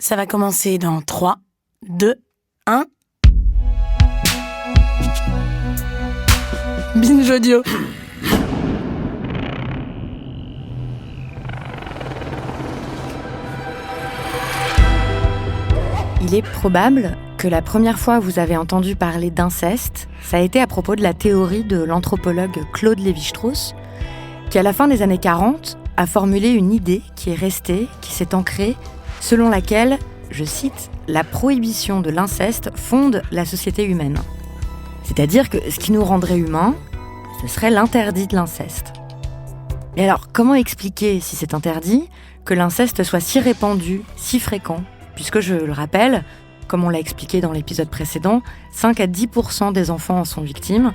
Ça va commencer dans 3, 2, 1. Binge audio. Il est probable que la première fois que vous avez entendu parler d'inceste, ça a été à propos de la théorie de l'anthropologue Claude Lévi-Strauss, qui à la fin des années 40 a formulé une idée qui est restée, qui s'est ancrée, selon laquelle, je cite, « la prohibition de l'inceste fonde la société humaine ». C'est-à-dire que ce qui nous rendrait humains, ce serait l'interdit de l'inceste. Et alors, comment expliquer, si c'est interdit, que l'inceste soit si répandu, si fréquent ? Puisque, je le rappelle, comme on l'a expliqué dans l'épisode précédent, 5 à 10% des enfants en sont victimes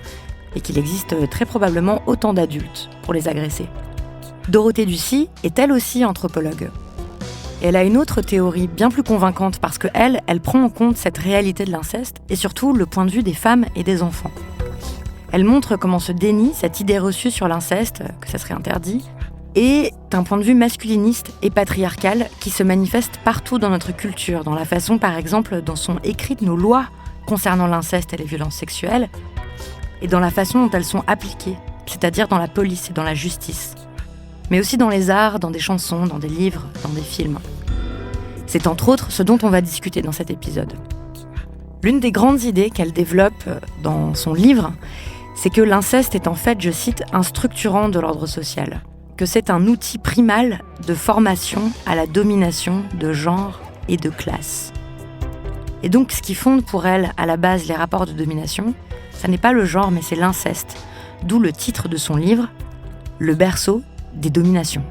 et qu'il existe très probablement autant d'adultes pour les agresser. Dorothée Ducy est elle aussi anthropologue. Et elle a une autre théorie bien plus convaincante parce qu'elle prend en compte cette réalité de l'inceste et surtout le point de vue des femmes et des enfants. Elle montre comment se dénie cette idée reçue sur l'inceste, que ça serait interdit, et d'un point de vue masculiniste et patriarcal qui se manifeste partout dans notre culture, dans la façon par exemple dont sont écrites nos lois concernant l'inceste et les violences sexuelles, et dans la façon dont elles sont appliquées, c'est-à-dire dans la police et dans la justice, mais aussi dans les arts, dans des chansons, dans des livres, dans des films. C'est entre autres ce dont on va discuter dans cet épisode. L'une des grandes idées qu'elle développe dans son livre, c'est que l'inceste est en fait, je cite, un structurant de l'ordre social, que c'est un outil primal de formation à la domination de genre et de classe. Et donc, ce qui fonde pour elle, à la base, les rapports de domination, ça n'est pas le genre, mais c'est l'inceste, d'où le titre de son livre, « Le berceau des dominations ».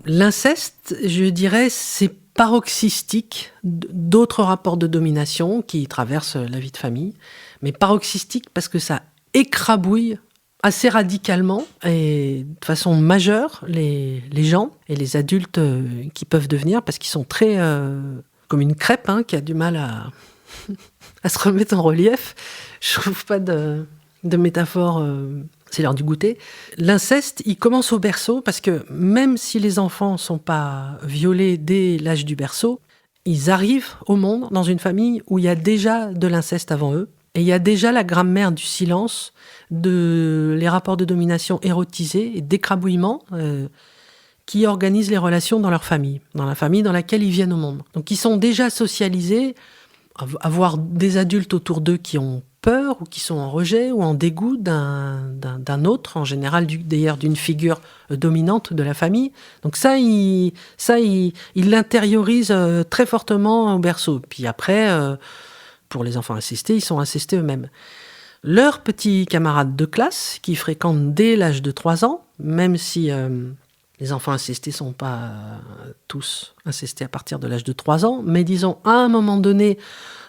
L'inceste, je dirais, c'est paroxystique d'autres rapports de domination qui traversent la vie de famille, mais paroxystique parce que ça écrabouille assez radicalement et de façon majeure les gens et les adultes qui peuvent devenir, parce qu'ils sont très comme une crêpe qui a du mal à se remettre en relief. Je trouve pas de métaphore, c'est l'heure du goûter. L'inceste, il commence au berceau parce que même si les enfants sont pas violés dès l'âge du berceau, ils arrivent au monde dans une famille où il y a déjà de l'inceste avant eux. Et il y a déjà la grammaire du silence, les rapports de domination érotisés et d'écrabouillement qui organisent les relations dans leur famille, dans la famille dans laquelle ils viennent au monde. Donc ils sont déjà socialisés à voir des adultes autour d'eux qui ont peur ou qui sont en rejet ou en dégoût d'un autre, en général d'ailleurs d'une figure dominante de la famille. Donc ça, ils l'intériorisent très fortement au berceau. Puis après... pour les enfants incestés, ils sont incestés eux-mêmes. Leurs petits camarades de classe, qui fréquentent dès l'âge de 3 ans, même si les enfants incestés ne sont pas tous incestés à partir de l'âge de 3 ans, mais disons, à un moment donné,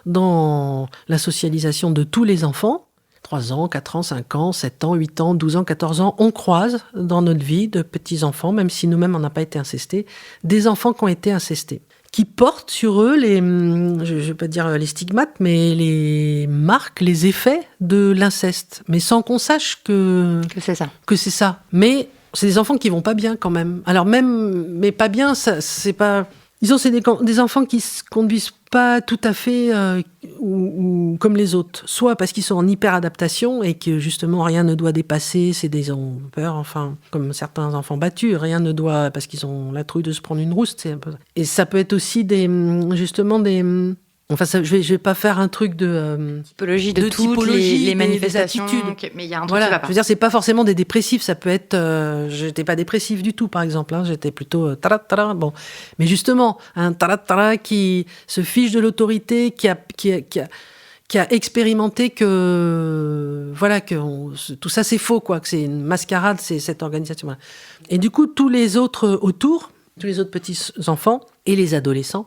dans la socialisation de tous les enfants, 3 ans, 4 ans, 5 ans, 7 ans, 8 ans, 12 ans, 14 ans, on croise dans notre vie de petits-enfants, même si nous-mêmes on n'a pas été incestés, des enfants qui ont été incestés, qui portent sur eux je vais pas dire les stigmates, mais les marques, les effets de l'inceste. Mais sans qu'on sache que c'est ça. Que c'est ça. Mais c'est des enfants qui vont pas bien quand même. Alors mais pas bien, ça, c'est pas... Disons, c'est des enfants qui se conduisent pas tout à fait ou comme les autres. Soit parce qu'ils sont en hyper-adaptation et que justement rien ne doit dépasser, ils ont peur, enfin, comme certains enfants battus, rien ne doit, parce qu'ils ont la trouille de se prendre une rouste. C'est un peu... Et ça peut être aussi enfin, je vais pas faire un truc de typologie de toutes les manifestations, des attitudes. Mais il y a un truc voilà, qui va pas. Je veux dire, c'est pas forcément des dépressifs, ça peut être... j'étais pas dépressif du tout, par exemple, j'étais plutôt tarat, bon. Mais justement, un tarat qui se fiche de l'autorité, qui a expérimenté que tout ça c'est faux, quoi, que c'est une mascarade, c'est cette organisation. Voilà. Et du coup, tous les autres autour, tous les autres petits enfants et les adolescents,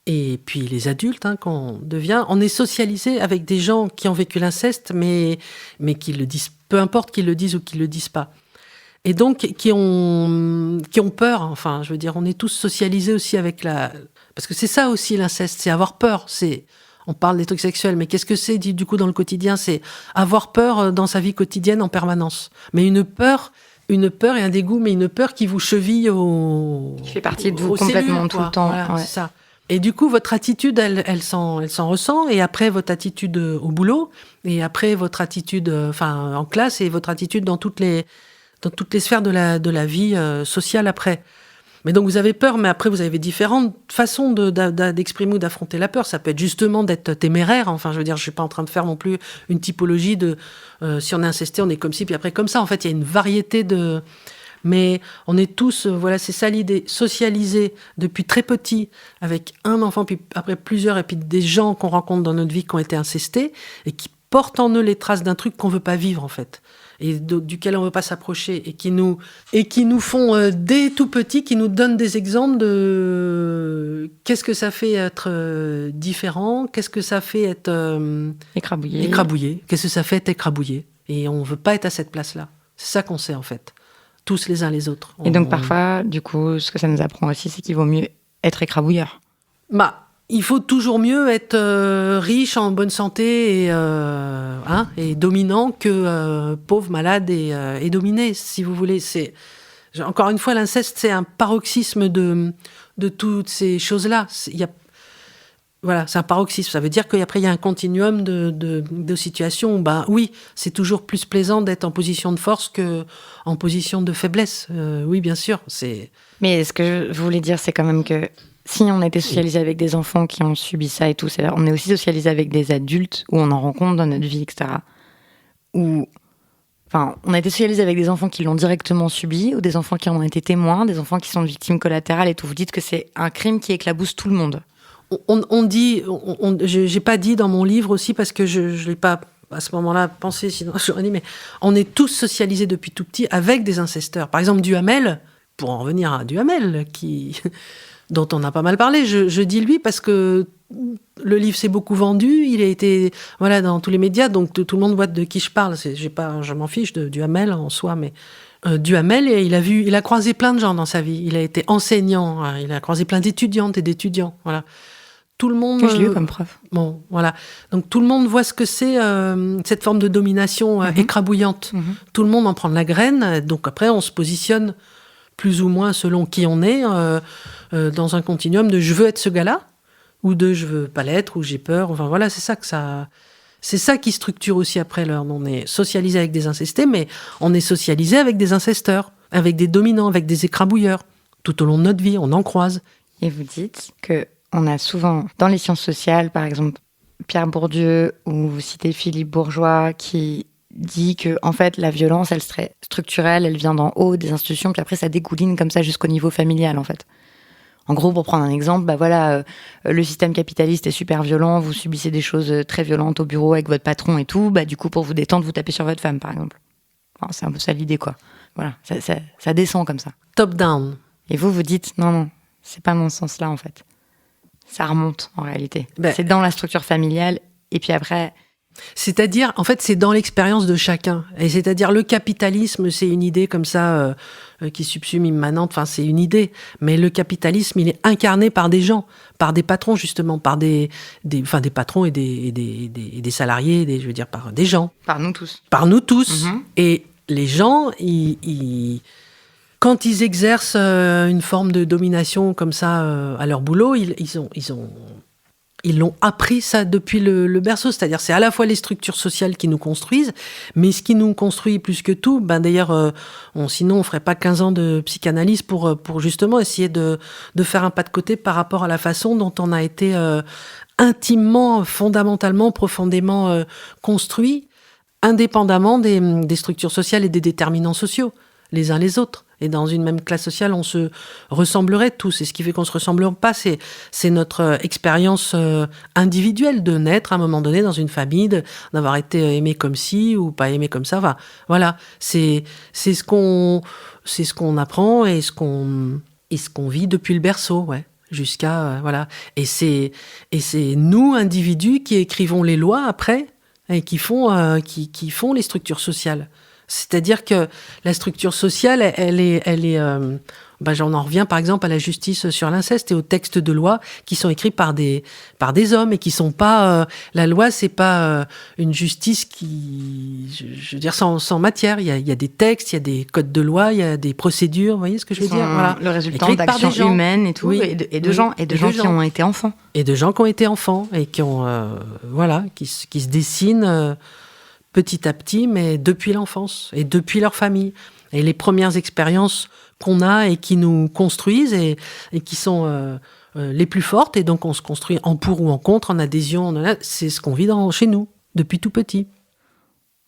et puis les adultes, qu'on devient, on est socialisé avec des gens qui ont vécu l'inceste, mais qui le disent, peu importe qu'ils le disent ou qu'ils le disent pas. Et donc, qui ont peur, enfin, je veux dire, on est tous socialisés aussi avec parce que c'est ça aussi l'inceste, c'est avoir peur, on parle des trucs sexuels, mais qu'est-ce que c'est, du coup, dans le quotidien? C'est avoir peur dans sa vie quotidienne en permanence. Mais une peur une peur et un dégoût, mais une peur qui vous cheville qui fait partie de vous aux complètement cellules, tout quoi. le temps. Voilà, Ouais. c'est ça. Et du coup, votre attitude, elle s'en ressent. Et après, votre attitude au boulot, et après, votre attitude en classe, et votre attitude dans toutes les sphères de la vie sociale après. Mais donc, vous avez peur, mais après, vous avez différentes façons d'exprimer ou d'affronter la peur. Ça peut être justement d'être téméraire. Enfin, je veux dire, je suis pas en train de faire non plus une typologie de si on est incesté, on est comme ci, puis après comme ça. En fait, il y a une variété de... Mais on est tous, voilà, c'est ça l'idée, socialisés depuis très petit, avec un enfant, puis après plusieurs, et puis des gens qu'on rencontre dans notre vie qui ont été incestés, et qui portent en eux les traces d'un truc qu'on veut pas vivre, en fait, et duquel on veut pas s'approcher, et qui nous font, dès tout petit, qui nous donnent des exemples de qu'est-ce que ça fait être différent, qu'est-ce que ça fait être écrabouillé, qu'est-ce que ça fait être écrabouillé. Et on veut pas être à cette place-là. C'est ça qu'on sait, en fait. Tous les uns les autres. Et donc parfois, du coup, ce que ça nous apprend aussi, c'est qu'il vaut mieux être écrabouilleur. Il faut toujours mieux être riche, en bonne santé et dominant que pauvre, malade et dominé, si vous voulez. Encore une fois, l'inceste, c'est un paroxysme de toutes ces choses-là. Voilà, c'est un paroxysme. Ça veut dire qu'après, il y a un continuum de situations où, oui, c'est toujours plus plaisant d'être en position de force qu'en position de faiblesse. Oui, bien sûr. Mais ce que je voulais dire, c'est quand même que si on a été socialisé avec des enfants qui ont subi ça et tout, c'est-à-dire on est aussi socialisé avec des adultes où on en rencontre dans notre vie, etc. On a été socialisé avec des enfants qui l'ont directement subi, ou des enfants qui en ont été témoins, des enfants qui sont victimes collatérales et tout. Vous dites que c'est un crime qui éclabousse tout le monde. On dit, j'ai pas dit dans mon livre aussi parce que je l'ai pas à ce moment-là pensé, sinon j'aurais dit, mais on est tous socialisés depuis tout petit avec des incesteurs. Par exemple, Duhamel, pour en revenir à Duhamel, dont on a pas mal parlé, je dis lui parce que le livre s'est beaucoup vendu, il a été dans tous les médias, donc tout le monde voit de qui je parle. Je m'en fiche de Duhamel en soi, mais Duhamel, il a croisé plein de gens dans sa vie. Il a été enseignant, il a croisé plein d'étudiantes et d'étudiants, voilà. Tout le monde. Je l'ai eu comme prof. Bon, voilà. Donc tout le monde voit ce que c'est cette forme de domination écrabouillante. Tout le monde en prend de la graine. Donc après, on se positionne plus ou moins selon qui on est dans un continuum de je veux être ce gars-là ou de je veux pas l'être ou j'ai peur. Enfin voilà, c'est ça qui structure aussi après l'heure. On est socialisé avec des incestés, mais on est socialisé avec des incesteurs, avec des dominants, avec des écrabouilleurs. Tout au long de notre vie, on en croise. Et vous dites que on a souvent, dans les sciences sociales, par exemple, Pierre Bourdieu, ou vous citez Philippe Bourgeois, qui dit que, en fait, la violence, elle serait structurelle, elle vient d'en haut des institutions, puis après, ça dégouline comme ça jusqu'au niveau familial, en fait. En gros, pour prendre un exemple, le système capitaliste est super violent, vous subissez des choses très violentes au bureau avec votre patron et tout, du coup, pour vous détendre, vous tapez sur votre femme, par exemple. Enfin, c'est un peu ça l'idée, quoi. Voilà, ça descend comme ça. Top down. Et vous dites, non, c'est pas dans ce sens-là, en fait. Ça remonte, en réalité. C'est dans la structure familiale, et puis après... C'est-à-dire, en fait, c'est dans l'expérience de chacun. Et c'est-à-dire, le capitalisme, c'est une idée comme ça, qui subsume, immanente, enfin, c'est une idée. Mais le capitalisme, il est incarné par des gens, par des patrons, justement, par des patrons et des salariés, je veux dire, par des gens. Par nous tous. Par nous tous. Et les gens, quand ils exercent une forme de domination comme ça à leur boulot, ils l'ont appris ça depuis le berceau. C'est-à-dire, c'est à la fois les structures sociales qui nous construisent, mais ce qui nous construit plus que tout, d'ailleurs, sinon on ferait pas 15 ans de psychanalyse pour justement essayer de faire un pas de côté par rapport à la façon dont on a été intimement, fondamentalement, profondément construit, indépendamment des structures sociales et des déterminants sociaux, les uns les autres. Et dans une même classe sociale, on se ressemblerait tous. Et ce qui fait qu'on se ressemble pas, c'est notre expérience individuelle de naître à un moment donné dans une famille, d'avoir été aimé comme ci ou pas aimé comme ça. Enfin, voilà, c'est ce qu'on apprend et ce qu'on vit depuis le berceau, ouais, jusqu'à voilà. Et c'est nous individus qui écrivons les lois après et qui font les structures sociales. C'est-à-dire que la structure sociale, elle est j'en en reviens par exemple à la justice sur l'inceste et aux textes de loi qui sont écrits par des hommes et qui sont pas la loi, c'est pas une justice qui, je veux dire, sans matière. Il y a des textes, il y a des codes de loi, il y a des procédures. Vous voyez ce que je veux dire? Voilà. Le résultat d'actions humaines et tout, oui, et de gens qui ont été enfants. Et de gens qui ont été enfants et qui ont qui se dessinent petit à petit, mais depuis l'enfance et depuis leur famille. Et les premières expériences qu'on a et qui nous construisent et qui sont les plus fortes, et donc on se construit en pour ou en contre, en adhésion, c'est ce qu'on vit chez nous, depuis tout petit.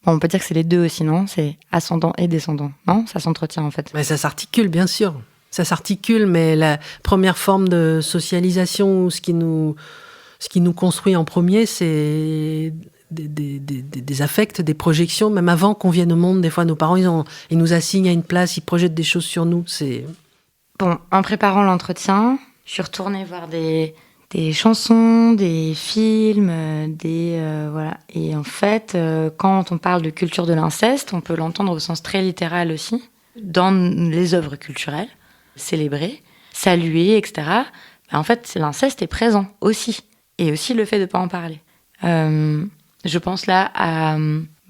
Bon, on peut dire que c'est les deux aussi, non? C'est ascendant et descendant, non? Ça s'entretient en fait. Mais ça s'articule, bien sûr. Ça s'articule, mais la première forme de socialisation, ce qui nous construit en premier, c'est des affects, des projections. Même avant qu'on vienne au monde, des fois, nos parents, ils nous assignent à une place, ils projettent des choses sur nous. Bon, en préparant l'entretien, je suis retournée voir des chansons, des films, voilà. Et en fait, quand on parle de culture de l'inceste, on peut l'entendre au sens très littéral aussi, dans les œuvres culturelles, célébrées, saluées, etc. En fait, l'inceste est présent aussi. Et aussi le fait de ne pas en parler. Je pense là à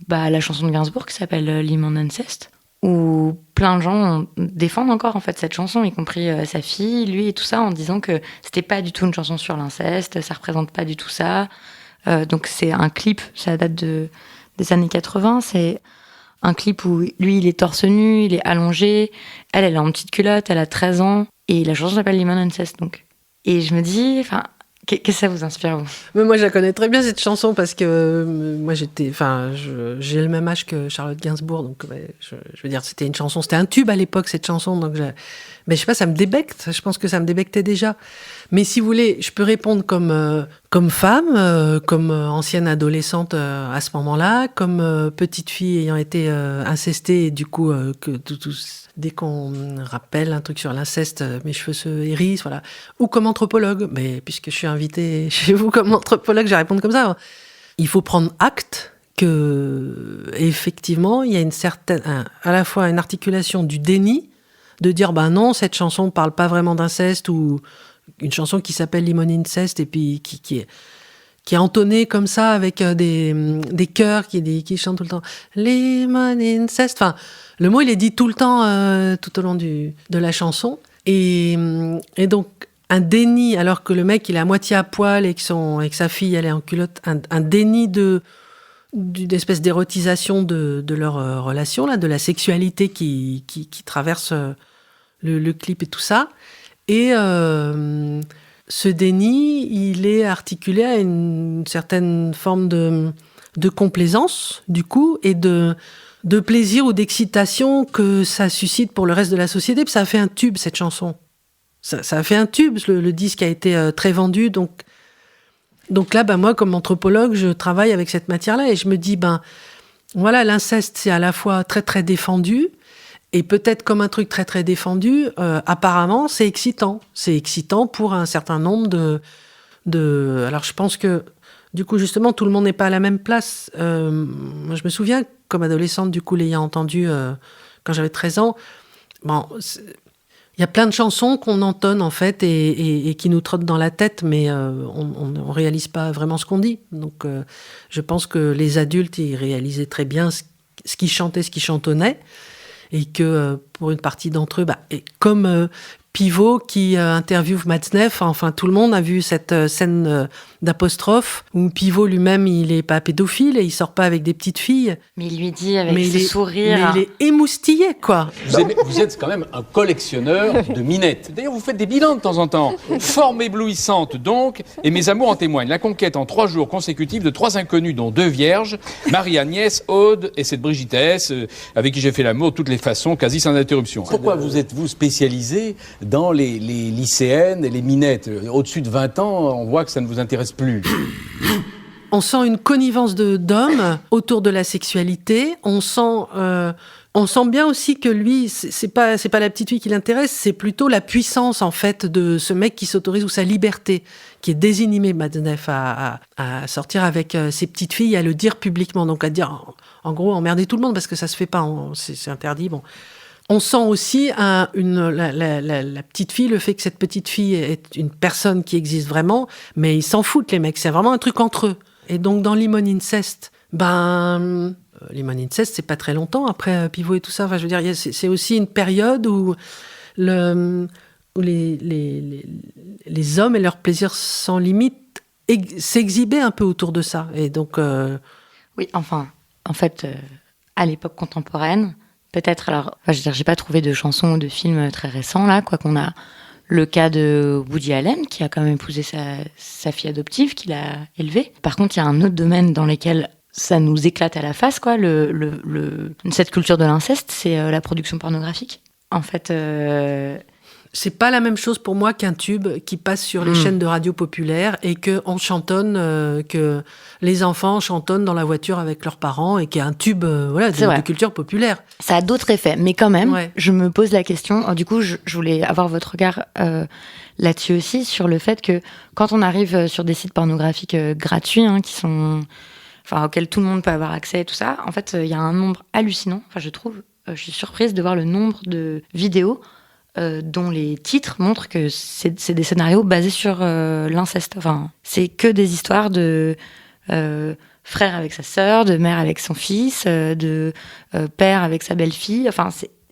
la chanson de Gainsbourg qui s'appelle Limon Incest, où plein de gens défendent encore en fait cette chanson, y compris sa fille, lui et tout ça, en disant que c'était pas du tout une chanson sur l'inceste, ça représente pas du tout ça. Donc c'est un clip, ça date des années 80, c'est un clip où lui il est torse nu, il est allongé, elle est en petite culotte, elle a 13 ans, et la chanson s'appelle Limon Incest donc. Et je me dis, qu'est-ce que ça vous inspire, vous? Mais moi, je la connais très bien, cette chanson, parce que moi, j'ai le même âge que Charlotte Gainsbourg, donc je veux dire, c'était une chanson, c'était un tube à l'époque, cette chanson, donc mais je sais pas, ça me débecte, je pense que ça me débectait déjà. Mais si vous voulez, je peux répondre comme femme, comme ancienne adolescente à ce moment-là, comme petite fille ayant été incestée, et du coup, dès qu'on rappelle un truc sur l'inceste, mes cheveux se hérissent, voilà. Ou comme anthropologue, mais puisque je suis invitée chez vous comme anthropologue, je vais répondre comme ça. Il faut prendre acte que, effectivement, il y a à la fois une articulation du déni, de dire, non, cette chanson ne parle pas vraiment d'inceste, ou une chanson qui s'appelle Limon Incest, et puis qui est entonnée comme ça, avec des chœurs qui chantent tout le temps. Limon Incest. Enfin, le mot, il est dit tout le temps, tout au long de la chanson. Et donc, un déni, alors que le mec, il est à moitié à poil et que sa fille, elle est en culotte, un déni d'une espèce d'érotisation de leur relation, là, de la sexualité qui traverse le clip et tout ça. Et ce déni, il est articulé à une certaine forme de complaisance, du coup, et de plaisir ou d'excitation que ça suscite pour le reste de la société. Puis ça a fait un tube, cette chanson. Ça a fait un tube, le disque a été très vendu. Donc là, moi, comme anthropologue, je travaille avec cette matière-là et je me dis, voilà, l'inceste, c'est à la fois très, très défendu, et peut-être comme un truc très, très défendu, apparemment, c'est excitant. C'est excitant pour un certain nombre de... Alors, je pense que, du coup, justement, tout le monde n'est pas à la même place. Moi, je me souviens, comme adolescente, du coup, l'ayant entendu quand j'avais 13 ans, il y a plein de chansons qu'on entonne, en fait, et qui nous trottent dans la tête, mais on ne réalise pas vraiment ce qu'on dit. Donc, je pense que les adultes, ils réalisaient très bien ce qu'ils chantaient, ce qu'ils chantonnaient, et que pour une partie d'entre eux, et comme Pivot qui interviewe Matzneff, enfin tout le monde a vu cette scène d'apostrophe où Pivot lui-même, il est pas pédophile et il sort pas avec des petites filles. Mais il lui dit avec ce sourire... Mais il est émoustillé, quoi. Vous êtes quand même un collectionneur de minettes. D'ailleurs, vous faites des bilans de temps en temps. Forme éblouissante donc, et mes amours en témoignent. La conquête en 3 jours consécutifs de 3 inconnus, dont 2 vierges, Marie-Agnès, Aude et cette Brigittesse, avec qui j'ai fait l'amour de toutes les façons, quasi sans interruption. Pourquoi vous êtes-vous spécialisé dans les lycéennes et les minettes? Au-dessus de 20 ans, on voit que ça ne vous intéresse plus. On sent une connivence d'hommes autour de la sexualité. On sent bien aussi que lui, c'est pas la petite fille qui l'intéresse, c'est plutôt la puissance, en fait, de ce mec qui s'autorise, ou sa liberté, qui est désinhibé, Matzneff, à sortir avec ses petites filles, à le dire publiquement. Donc, à dire, en gros, emmerder tout le monde, parce que ça se fait pas, c'est interdit, bon. On sent aussi la petite fille, le fait que cette petite fille est une personne qui existe vraiment, mais ils s'en foutent, les mecs. C'est vraiment un truc entre eux. Et donc, dans Limon Incest, Limon Incest, c'est pas très longtemps après Pivot et tout ça. Enfin, je veux dire, c'est aussi une période où les hommes et leur plaisir sans limite s'exhibaient un peu autour de ça. Et donc... Oui, enfin, en fait, à l'époque contemporaine, peut-être, alors, je veux dire, j'ai pas trouvé de chansons ou de films très récents, là, quoi qu'on a le cas de Woody Allen, qui a quand même épousé sa fille adoptive, qu'il a élevée. Par contre, il y a un autre domaine dans lequel ça nous éclate à la face, quoi, cette culture de l'inceste, c'est la production pornographique. En fait... C'est pas la même chose pour moi qu'un tube qui passe sur les chaînes de radio populaires et qu'on chantonne, que les enfants chantonnent dans la voiture avec leurs parents et qui est un tube de culture populaire. Ça a d'autres effets, mais quand même, Ouais. je me pose la question, du coup, je voulais avoir votre regard là-dessus aussi, sur le fait que quand on arrive sur des sites pornographiques gratuits, qui sont... Enfin, auxquels tout le monde peut avoir accès et tout ça, en fait, il y a un nombre hallucinant, je trouve, je suis surprise de voir le nombre de vidéos dont les titres montrent que c'est des scénarios basés sur l'inceste. Enfin, c'est que des histoires de frère avec sa sœur, de mère avec son fils, de père avec sa belle-fille. Enfin,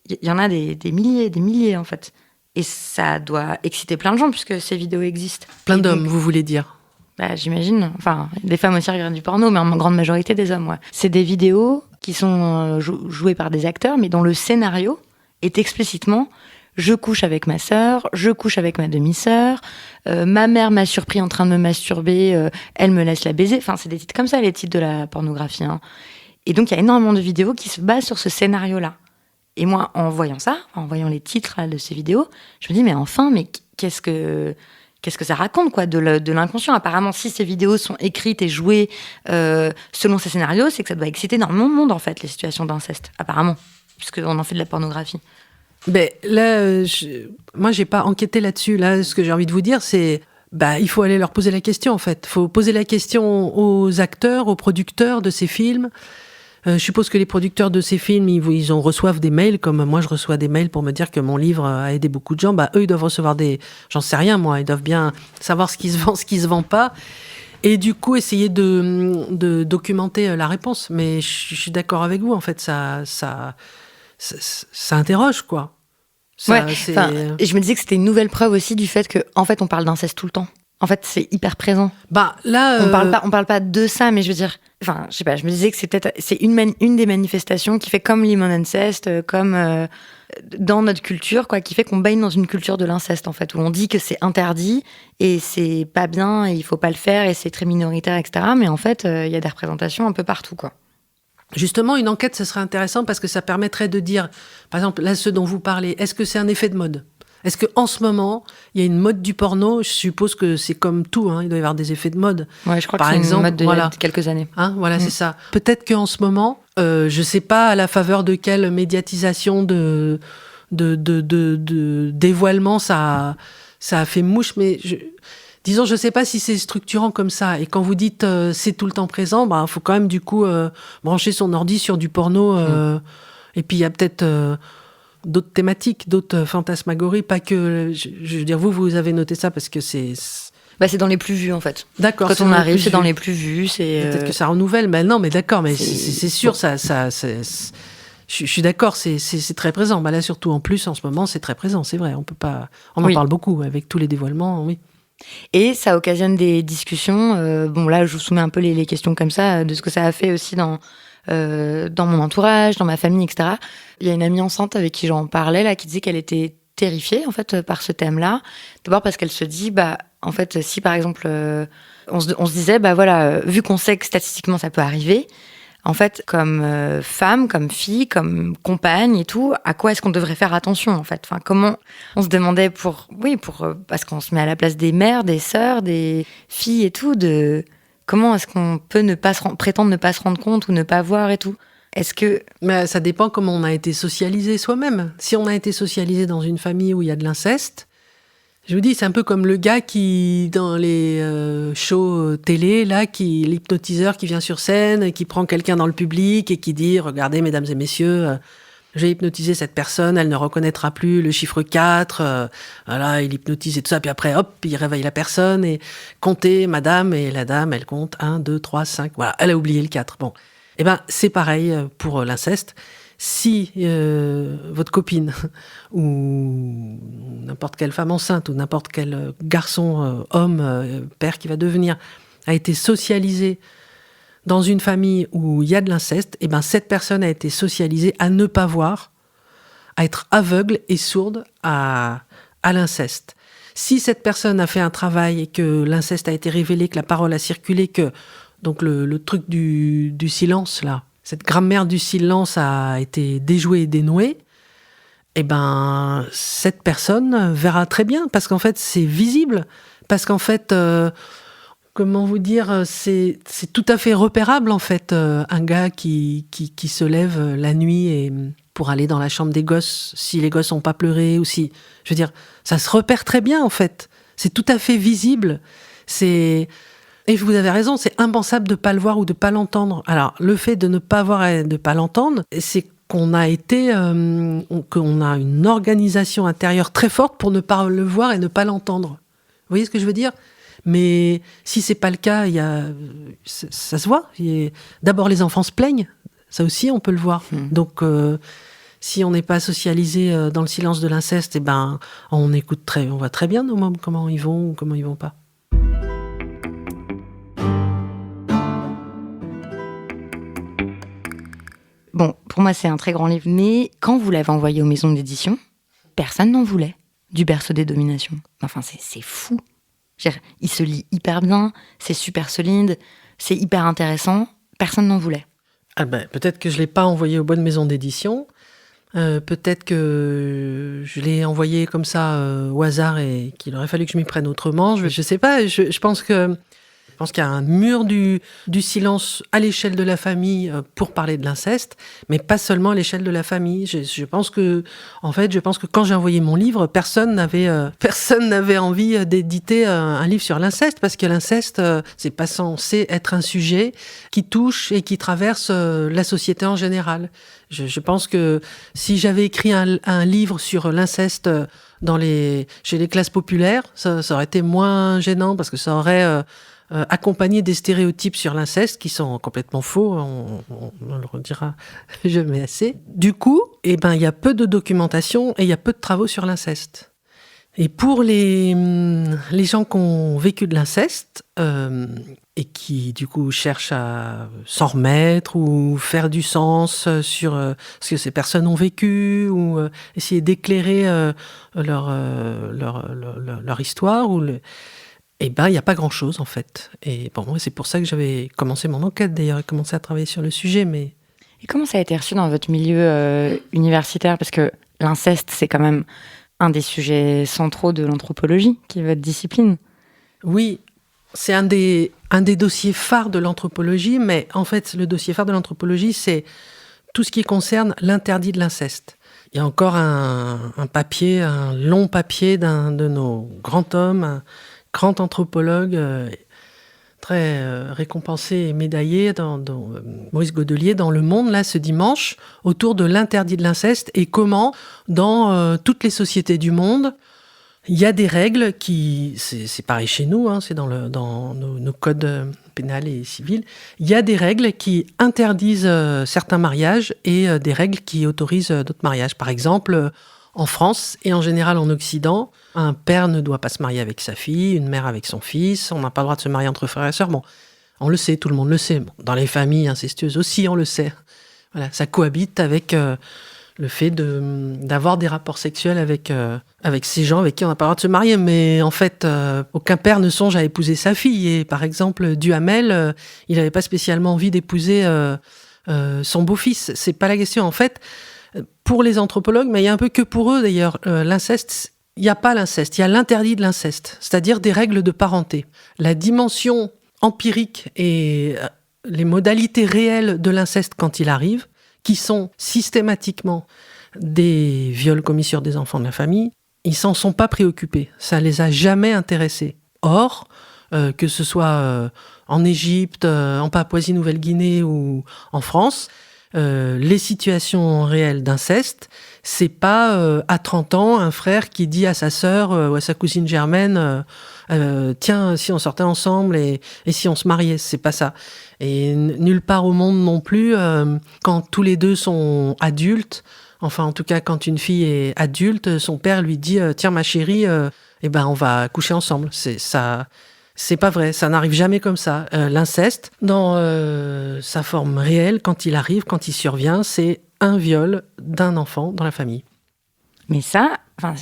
il y en a des milliers, en fait. Et ça doit exciter plein de gens, puisque ces vidéos existent. Plein d'hommes, vous voulez dire? J'imagine. Enfin, des femmes aussi regardent du porno, mais en grande majorité des hommes, ouais. C'est des vidéos qui sont jouées par des acteurs, mais dont le scénario est explicitement... Je couche avec ma sœur, je couche avec ma demi-sœur, ma mère m'a surpris en train de me masturber, elle me laisse la baiser. Enfin, c'est des titres comme ça, les titres de la pornographie. Et donc, il y a énormément de vidéos qui se basent sur ce scénario-là. Et moi, en voyant ça, en voyant les titres de ces vidéos, je me dis, mais qu'est-ce que ça raconte, quoi, de l'inconscient? Apparemment, si ces vidéos sont écrites et jouées selon ces scénarios, c'est que ça doit exciter énormément de monde, en fait, les situations d'inceste, apparemment, puisqu'on en fait de la pornographie. Là, moi, j'ai pas enquêté là-dessus. Là, ce que j'ai envie de vous dire, c'est, il faut aller leur poser la question, en fait. Il faut poser la question aux acteurs, aux producteurs de ces films. Je suppose que les producteurs de ces films, ils reçoivent des mails, comme moi, je reçois des mails pour me dire que mon livre a aidé beaucoup de gens. Eux, ils doivent recevoir j'en sais rien, moi. Ils doivent bien savoir ce qui se vend, ce qui se vend pas. Et du coup, essayer de documenter la réponse. Mais je suis d'accord avec vous, en fait, ça interroge, quoi. Et je me disais que c'était une nouvelle preuve aussi du fait qu'en fait, on parle d'inceste tout le temps. En fait, c'est hyper présent. Là, on parle pas de ça, mais je veux dire, enfin, je sais pas, je me disais que c'est une des manifestations qui fait comme Limon Incest, comme dans notre culture, quoi, qui fait qu'on baigne dans une culture de l'inceste, en fait, où on dit que c'est interdit et c'est pas bien et il faut pas le faire et c'est très minoritaire, etc. Mais en fait, il y a des représentations un peu partout, quoi. Justement, une enquête, ce serait intéressant parce que ça permettrait de dire, par exemple, là, ce dont vous parlez, est-ce que c'est un effet de mode? Est-ce qu'en ce moment, il y a une mode du porno? Je suppose que c'est comme tout, il doit y avoir des effets de mode. Ouais, je crois que c'est une mode de quelques années. C'est ça. Peut-être qu'en ce moment, je sais pas à la faveur de quelle médiatisation de dévoilement ça a fait mouche, mais disons, je sais pas si c'est structurant comme ça. Et quand vous dites c'est tout le temps présent, faut quand même du coup brancher son ordi sur du porno. Et puis il y a peut-être d'autres thématiques, d'autres fantasmagories, pas que. Je veux dire, vous avez noté ça parce que c'est. C'est dans les plus vus, en fait. D'accord. Quand on arrive, c'est dans les plus vus. Peut-être que ça renouvelle. Mais non, mais d'accord, mais c'est sûr, ça. Je suis d'accord, c'est très présent. Là, surtout en plus, en ce moment, c'est très présent. C'est vrai, on peut pas. On en parle beaucoup avec tous les dévoilements, oui. Et ça occasionne des discussions. Là, je vous soumets un peu les questions comme ça, de ce que ça a fait aussi dans mon entourage, dans ma famille, etc. Il y a une amie enceinte avec qui j'en parlais, là, qui disait qu'elle était terrifiée, en fait, par ce thème-là. D'abord parce qu'elle se dit, en fait, si, par exemple, on se disait, vu qu'on sait que statistiquement, ça peut arriver, en fait, comme femme, comme fille, comme compagne et tout, à quoi est-ce qu'on devrait faire attention, en fait? Enfin, comment on se demandait parce qu'on se met à la place des mères, des sœurs, des filles et tout, comment est-ce qu'on peut prétendre ne pas se rendre compte ou ne pas voir et tout? Est-ce que... Mais ça dépend comment on a été socialisé soi-même. Si on a été socialisé dans une famille où il y a de l'inceste, je vous dis, c'est un peu comme le gars qui, dans les shows télé, l'hypnotiseur qui vient sur scène, qui prend quelqu'un dans le public et qui dit « Regardez, mesdames et messieurs, J'ai hypnotisé cette personne, elle ne reconnaîtra plus le chiffre 4, voilà, il hypnotise et tout ça, puis après, hop, il réveille la personne, et comptez, madame, et la dame, elle compte 1, 2, 3, 5, voilà, elle a oublié le 4. Bon, eh ben, c'est pareil pour l'inceste. Si votre copine, ou n'importe quelle femme enceinte, ou n'importe quel garçon, homme, père qui va devenir, a été socialisé dans une famille où il y a de l'inceste, eh ben cette personne a été socialisée à ne pas voir, à être aveugle et sourde à l'inceste. Si cette personne a fait un travail et que l'inceste a été révélé, que la parole a circulé, que donc le truc du silence, là, cette grammaire du silence a été déjouée et dénouée, eh ben cette personne verra très bien, parce qu'en fait c'est visible, parce qu'en fait... comment vous dire, c'est tout à fait repérable en fait, un gars qui se lève la nuit et pour aller dans la chambre des gosses, si les gosses n'ont pas pleuré, ou si, je veux dire, ça se repère très bien en fait. C'est tout à fait visible. Et vous avez raison, c'est impensable de pas le voir ou de pas l'entendre. Alors le fait de ne pas voir et de pas l'entendre, c'est qu'on a une organisation intérieure très forte pour ne pas le voir et ne pas l'entendre. Vous voyez ce que je veux dire ? Mais si c'est pas le cas, ça se voit. D'abord, les enfants se plaignent. Ça aussi, on peut le voir. Donc, si on n'est pas socialisé dans le silence de l'inceste, eh ben, on voit très bien nos mômes, comment ils vont ou comment ils vont pas. Bon, pour moi, c'est un très grand livre. Mais quand vous l'avez envoyé aux maisons d'édition, personne n'en voulait. Du berceau des dominations. Enfin, c'est fou. Il se lit hyper bien, c'est super solide, c'est hyper intéressant. Personne n'en voulait. Ah ben, peut-être que je ne l'ai pas envoyé aux bonnes maisons d'édition. Peut-être que je l'ai envoyé comme ça au hasard et qu'il aurait fallu que je m'y prenne autrement. Je ne sais pas, je pense qu'il y a un mur du silence à l'échelle de la famille pour parler de l'inceste, mais pas seulement à l'échelle de la famille. Je pense que quand j'ai envoyé mon livre, personne n'avait envie d'éditer un livre sur l'inceste, parce que l'inceste, c'est pas censé être un sujet qui touche et qui traverse la société en général. Je pense que si j'avais écrit un livre sur l'inceste chez les classes populaires, ça aurait été moins gênant, parce que ça aurait accompagné des stéréotypes sur l'inceste qui sont complètement faux, on le redira jamais assez. Du coup, il y a peu de documentation et il y a peu de travaux sur l'inceste. Et pour les gens qui ont vécu de l'inceste et qui, du coup, cherchent à s'en remettre ou faire du sens sur ce que ces personnes ont vécu, ou essayer d'éclairer leur histoire, il n'y a pas grand-chose, en fait. Et bon, c'est pour ça que j'avais commencé mon enquête, d'ailleurs, et commencé à travailler sur le sujet, mais... Et comment ça a été reçu dans votre milieu universitaire ? Parce que l'inceste, c'est quand même un des sujets centraux de l'anthropologie, qui est votre discipline. Oui, c'est un des dossiers phares de l'anthropologie, mais en fait, le dossier phare de l'anthropologie, c'est tout ce qui concerne l'interdit de l'inceste. Il y a encore un long papier d'un de nos grands hommes, grand anthropologue, très récompensé et médaillé, Maurice Godelier, dans Le Monde, là, ce dimanche, autour de l'interdit de l'inceste et comment, dans toutes les sociétés du monde, il y a des règles c'est pareil chez nous, c'est dans nos codes pénals et civils, il y a des règles qui interdisent certains mariages et des règles qui autorisent d'autres mariages. Par exemple, en France et en général en Occident, un père ne doit pas se marier avec sa fille, une mère avec son fils, on n'a pas le droit de se marier entre frères et sœurs. Bon, on le sait, tout le monde le sait. Bon, dans les familles incestueuses aussi, on le sait. Voilà, ça cohabite avec le fait d'avoir des rapports sexuels avec ces gens avec qui on n'a pas le droit de se marier. Mais en fait, aucun père ne songe à épouser sa fille. Et par exemple, Duhamel, il n'avait pas spécialement envie d'épouser son beau-fils. C'est pas la question. En fait, pour les anthropologues, mais il y a un peu que pour eux d'ailleurs, l'inceste, il n'y a pas l'inceste, il y a l'interdit de l'inceste, c'est-à-dire des règles de parenté. La dimension empirique et les modalités réelles de l'inceste quand il arrive, qui sont systématiquement des viols commis sur des enfants de la famille, ils s'en sont pas préoccupés, ça les a jamais intéressés. Or, que ce soit en Égypte, en Papouasie-Nouvelle-Guinée ou en France, Les situations réelles d'inceste, c'est pas à 30 ans un frère qui dit à sa sœur ou à sa cousine germaine tiens, si on sortait ensemble et si on se mariait, c'est pas ça. Et nulle part au monde non plus, quand tous les deux sont adultes, enfin en tout cas quand une fille est adulte, son père lui dit tiens ma chérie, on va coucher ensemble. C'est pas vrai, ça n'arrive jamais comme ça. L'inceste, dans sa forme réelle, quand il arrive, quand il survient, c'est un viol d'un enfant dans la famille. Mais ça,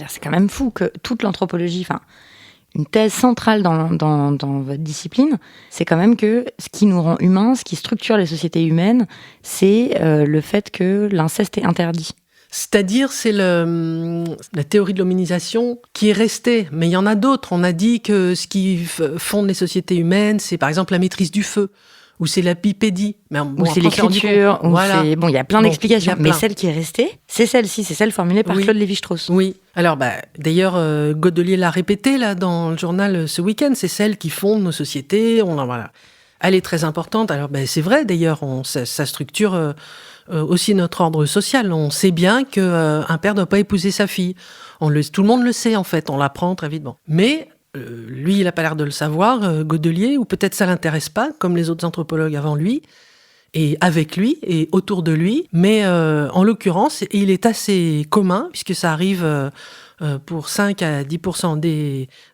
c'est quand même fou que toute l'anthropologie, une thèse centrale dans votre discipline, c'est quand même que ce qui nous rend humains, ce qui structure les sociétés humaines, c'est le fait que l'inceste est interdit. C'est-à-dire, c'est la théorie de l'hominisation qui est restée. Mais il y en a d'autres. On a dit que ce qui fonde les sociétés humaines, c'est par exemple la maîtrise du feu, ou c'est la pipédie. Ou c'est l'écriture, voilà. Il y a plein d'explications. Mais celle qui est restée, c'est celle-ci, c'est celle formulée par Claude Lévi-Strauss. Oui. Alors, d'ailleurs, Godelier l'a répété là dans le journal ce week-end, c'est celle qui fonde nos sociétés. Voilà. Elle est très importante. Alors, c'est vrai, d'ailleurs, ça structure aussi notre ordre social. On sait bien qu'un père ne doit pas épouser sa fille. Tout le monde le sait, en fait. On l'apprend très vite. Mais lui, il n'a pas l'air de le savoir, Godelier, ou peut-être ça ne l'intéresse pas, comme les autres anthropologues avant lui, et avec lui, et autour de lui. Mais en l'occurrence, il est assez commun, puisque ça arrive pour 5 à 10%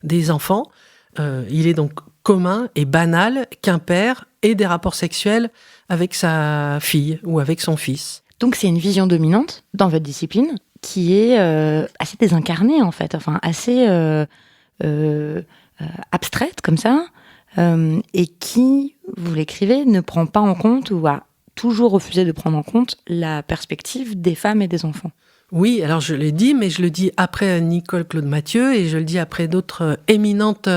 des enfants. Il est donc commun et banal qu'un père ait des rapports sexuels avec sa fille ou avec son fils. Donc c'est une vision dominante dans votre discipline qui est assez désincarnée en fait, assez abstraite comme ça, et qui, vous l'écrivez, ne prend pas en compte ou a toujours refusé de prendre en compte la perspective des femmes et des enfants. Oui, alors je l'ai dit, mais je le dis après Nicole Claude Mathieu et je le dis après d'autres éminentes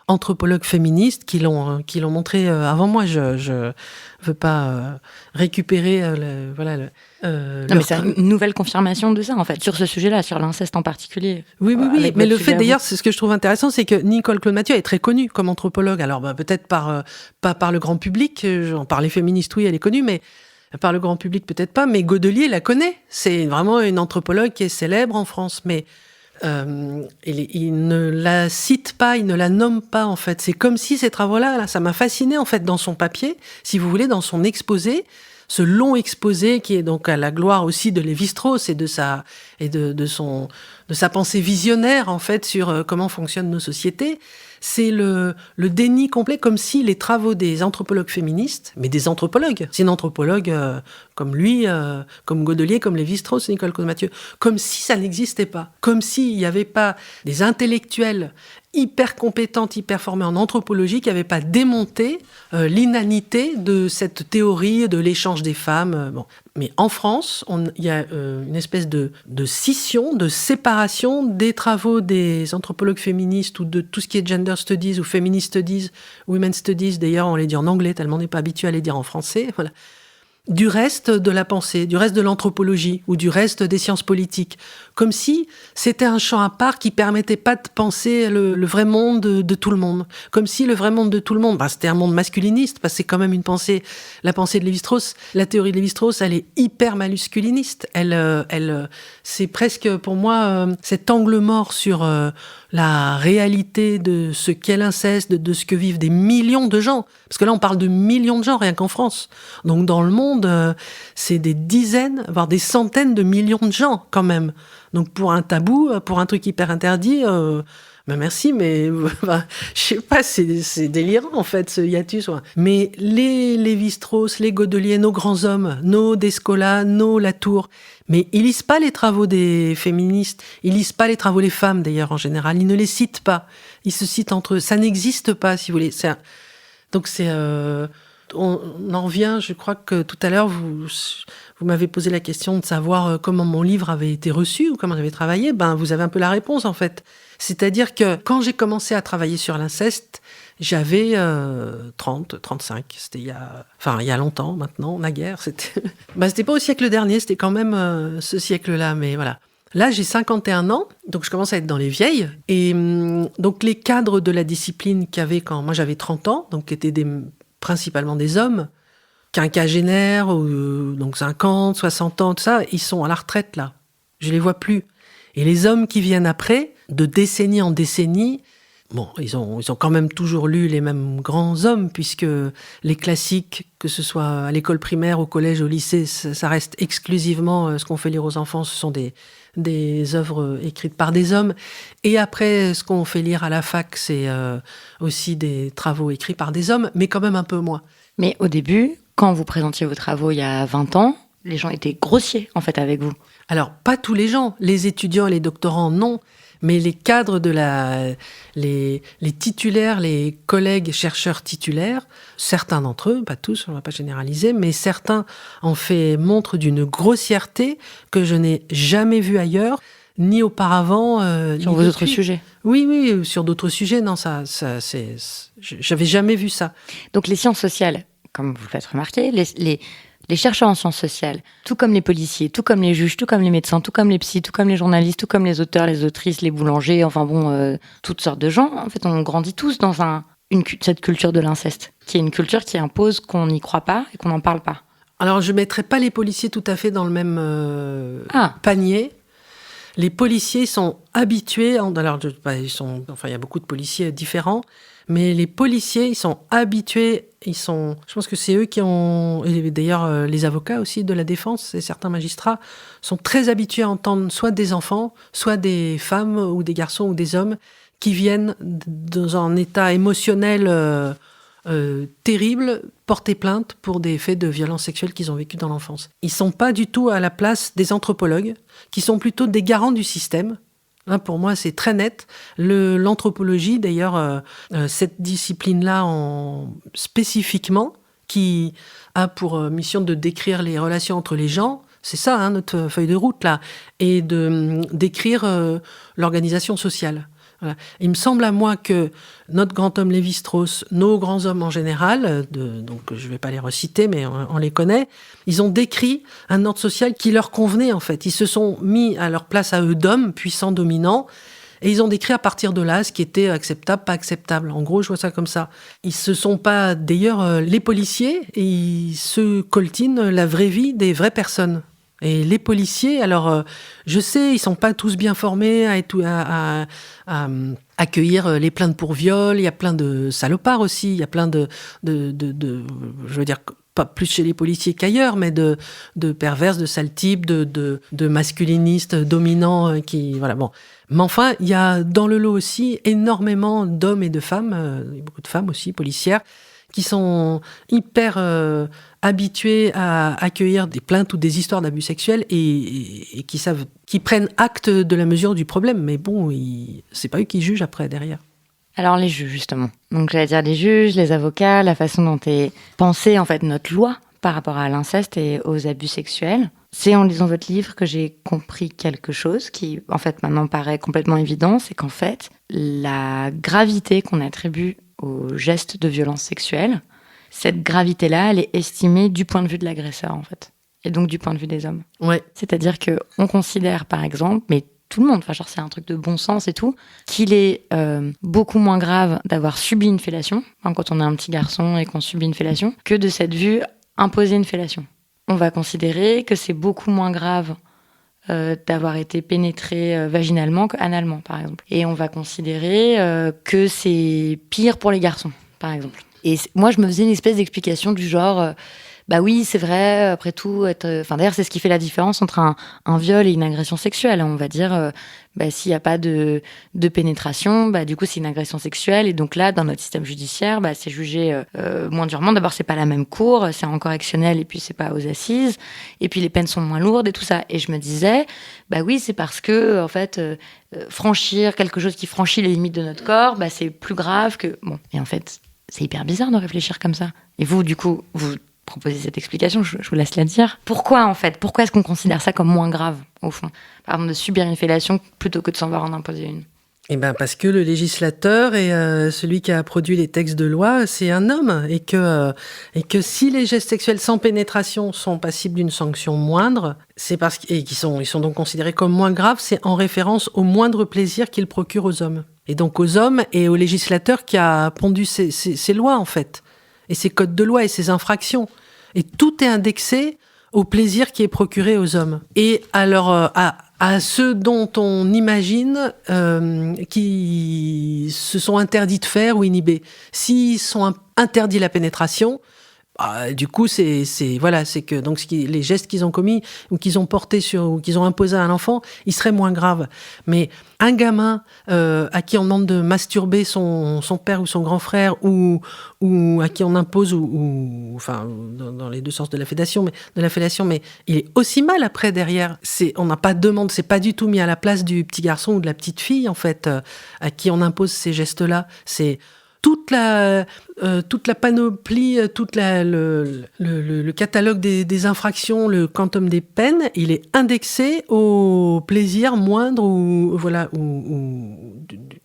anthropologues féministes qui l'ont montré avant moi. Je veux pas récupérer mais c'est une nouvelle confirmation de ça, en fait, sur ce sujet-là, sur l'inceste en particulier. Oui. Mais le fait, d'ailleurs, c'est ce que je trouve intéressant, c'est que Nicole Claude Mathieu est très connue comme anthropologue. Alors, peut-être pas par le grand public, par les féministes, oui, elle est connue, mais par le grand public, peut-être pas. Mais Godelier la connaît. C'est vraiment une anthropologue qui est célèbre en France. Mais il ne la cite pas, il ne la nomme pas, en fait. C'est comme si ces travaux-là, ça m'a fasciné, en fait, dans son papier, si vous voulez, dans son exposé, ce long exposé qui est donc à la gloire aussi de Lévi-Strauss et de sa pensée visionnaire, en fait, sur comment fonctionnent nos sociétés. C'est le déni complet, comme si les travaux des anthropologues féministes, mais des anthropologues, c'est une anthropologue comme lui, comme Godelier, comme Lévi-Strauss, Nicole Claude Mathieu, comme si ça n'existait pas, comme s'il n'y avait pas des intellectuels hyper compétentes, hyper formées en anthropologie, qui n'avaient pas démonté l'inanité de cette théorie de l'échange des femmes. Mais en France, il y a une espèce de scission, de séparation des travaux des anthropologues féministes ou de tout ce qui est gender studies ou feminist studies, women studies, d'ailleurs on les dit en anglais tellement on n'est pas habitué à les dire en français, voilà. Du reste de la pensée, du reste de l'anthropologie ou du reste des sciences politiques. Comme si c'était un champ à part qui permettait pas de penser le vrai monde de tout le monde. Comme si le vrai monde de tout le monde, c'était un monde masculiniste, parce que c'est quand même une pensée, la pensée de Lévi-Strauss, la théorie de Lévi-Strauss, elle est hyper masculiniste. C'est presque pour moi cet angle mort sur la réalité de ce qu'est l'inceste, de ce que vivent des millions de gens. Parce que là, on parle de millions de gens, rien qu'en France. Donc dans le monde, c'est des dizaines, voire des centaines de millions de gens, quand même. Donc pour un tabou, pour un truc hyper interdit, merci, mais je sais pas, c'est délirant, en fait, ce hiatus. Ouais. Mais les Lévi-Strauss, les Godelier, nos grands hommes, nos Descola, nos Latour, mais ils lisent pas les travaux des féministes, ils lisent pas les travaux des femmes, d'ailleurs, en général. Ils ne les citent pas. Ils se citent entre eux. Ça n'existe pas, si vous voulez. Donc on en revient, je crois que tout à l'heure, vous m'avez posé la question de savoir comment mon livre avait été reçu ou comment j'avais travaillé. Vous avez un peu la réponse, en fait. C'est-à-dire que quand j'ai commencé à travailler sur l'inceste, j'avais 30, 35. C'était il y a longtemps maintenant, naguère. C'était pas au siècle dernier, c'était quand même ce siècle-là, mais voilà. Là, j'ai 51 ans, donc je commence à être dans les vieilles. Et donc les cadres de la discipline qu'il y avait quand moi j'avais 30 ans, donc qui étaient principalement des hommes, quinquagénaires, donc 50, 60 ans, tout ça, ils sont à la retraite, là. Je les vois plus. Et les hommes qui viennent après, de décennie en décennie, bon, ils ont quand même toujours lu les mêmes grands hommes, puisque les classiques, que ce soit à l'école primaire, au collège, au lycée, ça reste exclusivement ce qu'on fait lire aux enfants, ce sont des œuvres écrites par des hommes. Et après, ce qu'on fait lire à la fac, c'est aussi des travaux écrits par des hommes, mais quand même un peu moins. Mais au début, quand vous présentiez vos travaux il y a 20 ans, les gens étaient grossiers, en fait, avec vous. Alors, pas tous les gens. Les étudiants et les doctorants, non. Mais les cadres les titulaires, les collègues chercheurs titulaires, certains d'entre eux, pas tous, on ne va pas généraliser, mais certains en fait montre d'une grossièreté que je n'ai jamais vue ailleurs, ni auparavant. Sur vos autres sujets. Oui, sur d'autres sujets, non, j'avais jamais vu ça. Donc les sciences sociales, comme vous le faites remarquer, les chercheurs en sciences sociales, tout comme les policiers, tout comme les juges, tout comme les médecins, tout comme les psys, tout comme les journalistes, tout comme les auteurs, les autrices, les boulangers, enfin bon, toutes sortes de gens, en fait, on grandit tous dans cette culture de l'inceste, qui est une culture qui impose qu'on n'y croit pas et qu'on n'en parle pas. Alors, je ne mettrais pas les policiers tout à fait dans le même panier. Les policiers sont habitués, il y a beaucoup de policiers différents, mais les policiers, ils sont habitués, je pense que c'est eux qui ont, et d'ailleurs les avocats aussi de la défense et certains magistrats sont très habitués à entendre soit des enfants, soit des femmes ou des garçons ou des hommes qui viennent dans un état émotionnel terrible, porter plainte pour des faits de violence sexuelle qu'ils ont vécu dans l'enfance. Ils sont pas du tout à la place des anthropologues, qui sont plutôt des garants du système. Hein, pour moi, c'est très net. L'anthropologie, d'ailleurs, cette discipline-là spécifiquement, qui a pour mission de décrire les relations entre les gens, c'est ça, hein, notre feuille de route, là, et de décrire l'organisation sociale. Voilà. Il me semble à moi que notre grand homme Lévi-Strauss, nos grands hommes en général, donc je ne vais pas les reciter, mais on les connaît, ils ont décrit un ordre social qui leur convenait en fait. Ils se sont mis à leur place à eux d'hommes, puissants, dominants, et ils ont décrit à partir de là ce qui était acceptable, pas acceptable. En gros, je vois ça comme ça. Ils se sont pas, d'ailleurs, les policiers, ils se coltinent la vraie vie des vraies personnes. Et les policiers, alors, je sais, ils sont pas tous bien formés à accueillir les plaintes pour viol. Il y a plein de salopards aussi. Il y a plein de je veux dire, pas plus chez les policiers qu'ailleurs, mais de perverses, de sales types, de masculinistes dominants qui, voilà, bon. Mais enfin, il y a dans le lot aussi énormément d'hommes et de femmes, beaucoup de femmes aussi, policières, qui sont hyper habitués à accueillir des plaintes ou des histoires d'abus sexuels et qui prennent acte de la mesure du problème. Mais bon, c'est pas eux qui jugent après, derrière. Alors les juges, justement. Donc j'allais dire les juges, les avocats, la façon dont est pensée en fait notre loi par rapport à l'inceste et aux abus sexuels. C'est en lisant votre livre que j'ai compris quelque chose qui, en fait, maintenant paraît complètement évident, c'est qu'en fait, la gravité qu'on attribue aux gestes de violence sexuelle, cette gravité-là, elle est estimée du point de vue de l'agresseur, en fait. Et donc du point de vue des hommes. Ouais. C'est-à-dire qu'on considère, par exemple, mais tout le monde, enfin, genre c'est un truc de bon sens et tout, qu'il est beaucoup moins grave d'avoir subi une fellation, hein, quand on est un petit garçon et qu'on subit une fellation, que de s'être vu imposer une fellation. On va considérer que c'est beaucoup moins grave d'avoir été pénétré vaginalement qu'analement, par exemple. Et on va considérer que c'est pire pour les garçons, par exemple. Et moi, je me faisais une espèce d'explication du genre... bah oui, c'est vrai, après tout, d'ailleurs, c'est ce qui fait la différence entre un viol et une agression sexuelle. On va dire, s'il n'y a pas de pénétration, du coup, c'est une agression sexuelle. Et donc là, dans notre système judiciaire, c'est jugé moins durement. D'abord, c'est pas la même cour, c'est en correctionnel et puis c'est pas aux assises. Et puis les peines sont moins lourdes et tout ça. Et je me disais, oui, c'est parce que, en fait, franchir quelque chose qui franchit les limites de notre corps, c'est plus grave que... Bon, et en fait, c'est hyper bizarre de réfléchir comme ça. Et vous, du coup, vous proposer cette explication, je vous laisse la dire. Pourquoi, en fait ? Pourquoi est-ce qu'on considère ça comme moins grave, au fond ? Par exemple, de subir une fellation plutôt que de s'en voir en imposer une. Eh bien, parce que le législateur et celui qui a produit les textes de loi, c'est un homme. Et que si les gestes sexuels sans pénétration sont passibles d'une sanction moindre, c'est parce qu'ils sont donc considérés comme moins graves, c'est en référence au moindre plaisir qu'ils procurent aux hommes. Et donc aux hommes et au législateur qui a pondu ces lois, en fait. Et ces codes de loi et ces infractions. Et tout est indexé au plaisir qui est procuré aux hommes. Et à ceux dont on imagine qui se sont interdits de faire ou inhibés. S'ils sont interdits la pénétration, du coup, c'est que donc les gestes qu'ils ont commis ou qu'ils ont portés ou qu'ils ont imposés à un enfant, ils seraient moins graves. Mais un gamin à qui on demande de masturber son père ou son grand frère ou à qui on impose enfin dans les deux sens de la fellation, mais il est aussi mal après derrière. On n'a pas de demande, c'est pas du tout mis à la place du petit garçon ou de la petite fille en fait à qui on impose ces gestes-là. C'est toute la panoplie, le catalogue des infractions, le quantum des peines, il est indexé au plaisir moindre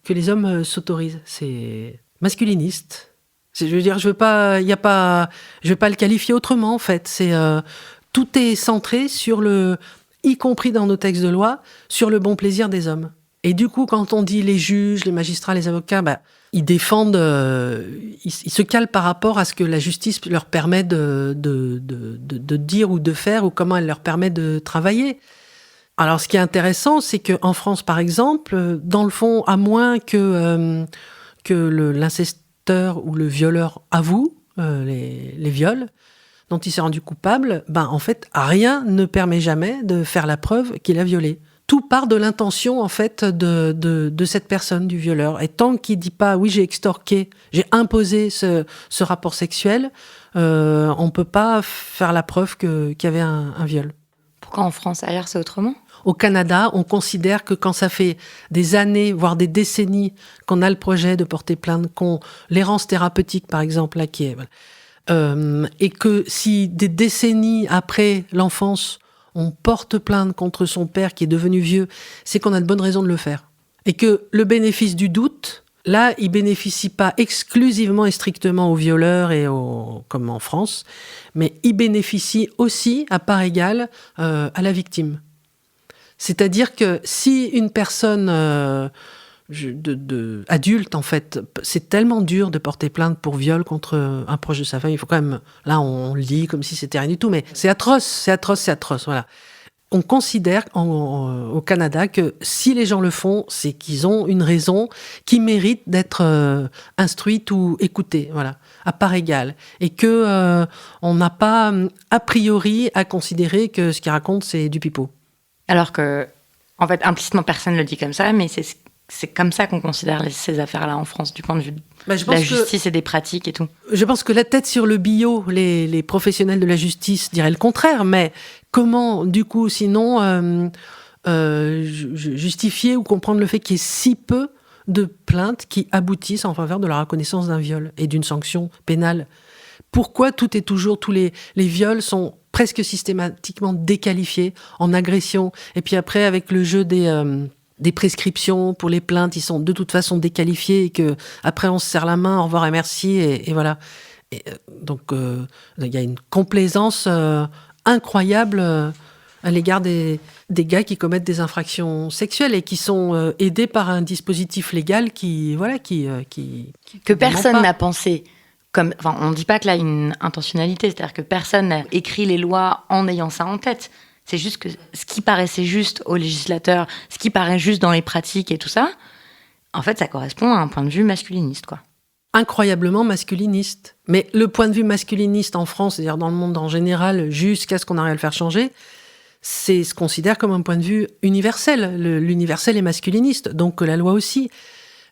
que les hommes s'autorisent. C'est masculiniste. Je veux dire, je veux pas le qualifier autrement en fait. Tout est centré sur y compris dans nos textes de loi, sur le bon plaisir des hommes. Et du coup, quand on dit les juges, les magistrats, les avocats, ils défendent, ils se calent par rapport à ce que la justice leur permet de dire ou de faire, ou comment elle leur permet de travailler. Alors, ce qui est intéressant, c'est qu'en France, par exemple, dans le fond, à moins que l'incesteur ou le violeur avoue les viols dont il s'est rendu coupable, en fait, rien ne permet jamais de faire la preuve qu'il a violé. Tout part de l'intention, en fait, de cette personne, du violeur. Et tant qu'il dit pas, oui, j'ai extorqué, j'ai imposé ce rapport sexuel, on peut pas faire la preuve qu'il y avait un viol. Pourquoi en France? Ailleurs, c'est autrement? Au Canada, on considère que quand ça fait des années, voire des décennies, qu'on a le projet de porter plainte, l'errance thérapeutique, par exemple, là, qui est... et que si des décennies après l'enfance, on porte plainte contre son père qui est devenu vieux, c'est qu'on a de bonnes raisons de le faire. Et que le bénéfice du doute, là, il bénéficie pas exclusivement et strictement aux violeurs comme en France, mais il bénéficie aussi, à part égale, à la victime. C'est-à-dire que si une personne adulte, en fait, c'est tellement dur de porter plainte pour viol contre un proche de sa famille. Il faut quand même, là, on le dit comme si c'était rien du tout, mais c'est atroce, voilà. On considère au Canada que si les gens le font, c'est qu'ils ont une raison qui mérite d'être instruite ou écoutée, voilà, à part égale. Et que on n'a pas, a priori, à considérer que ce qu'ils racontent, c'est du pipeau. Alors que, en fait, implicitement, personne ne le dit comme ça, mais c'est comme ça qu'on considère ces affaires-là en France, du point de vue de la justice et des pratiques et tout. Je pense que la tête sur le billot, les professionnels de la justice diraient le contraire, mais comment, du coup, sinon, justifier ou comprendre le fait qu'il y ait si peu de plaintes qui aboutissent en faveur de la reconnaissance d'un viol et d'une sanction pénale? Pourquoi tous les viols sont presque systématiquement déqualifiés en agression? Et puis après, avec le jeu des prescriptions pour les plaintes, ils sont de toute façon déqualifiés et que après on se serre la main, au revoir et merci, et voilà. Et, donc il y a une complaisance incroyable à l'égard des gars qui commettent des infractions sexuelles et qui sont aidés par un dispositif légal qui que personne n'a pensé. Enfin, on ne dit pas que là, il y a une intentionnalité, c'est-à-dire que personne n'a écrit les lois en ayant ça en tête. C'est juste que ce qui paraissait juste aux législateurs, ce qui paraît juste dans les pratiques et tout ça, en fait, ça correspond à un point de vue masculiniste, quoi. Incroyablement masculiniste. Mais le point de vue masculiniste en France, c'est-à-dire dans le monde en général, jusqu'à ce qu'on arrive à le faire changer, se considère comme un point de vue universel. L'universel est masculiniste, donc la loi aussi.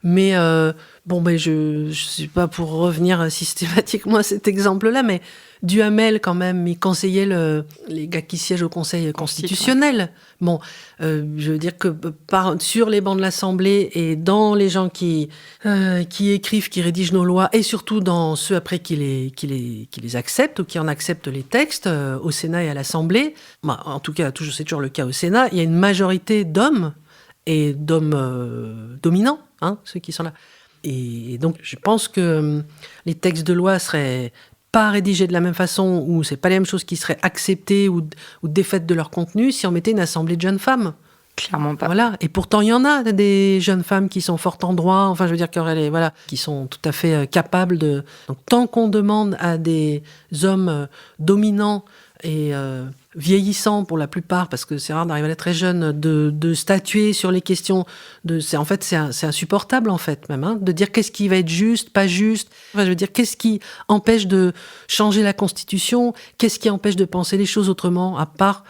Mais je suis pas pour revenir systématiquement à cet exemple-là, mais Duhamel, quand même, il conseillait les gars qui siègent au Conseil constitutionnel. Bon, je veux dire que sur les bancs de l'Assemblée et dans les gens qui écrivent, qui rédigent nos lois, et surtout dans ceux après qui les acceptent ou qui en acceptent les textes, au Sénat et à l'Assemblée, en tout cas, c'est toujours le cas au Sénat, il y a une majorité d'hommes et d'hommes dominants, ceux qui sont là. Et donc, je pense que les textes de loi seraient pas rédigés de la même façon, ou c'est pas les mêmes choses qui seraient acceptées ou défaites de leur contenu si on mettait une assemblée de jeunes femmes. Clairement pas. Voilà. Et pourtant, il y en a des jeunes femmes qui sont fortes en droit, enfin, je veux dire, qui sont tout à fait capables de... Donc, tant qu'on demande à des hommes dominants et vieillissants pour la plupart, parce que c'est rare d'arriver à être très jeune, de statuer sur les questions, c'est insupportable, en fait, même, hein, de dire qu'est-ce qui va être juste, pas juste. Enfin, je veux dire, qu'est-ce qui empêche de changer la Constitution, qu'est-ce qui empêche de penser les choses autrement, à part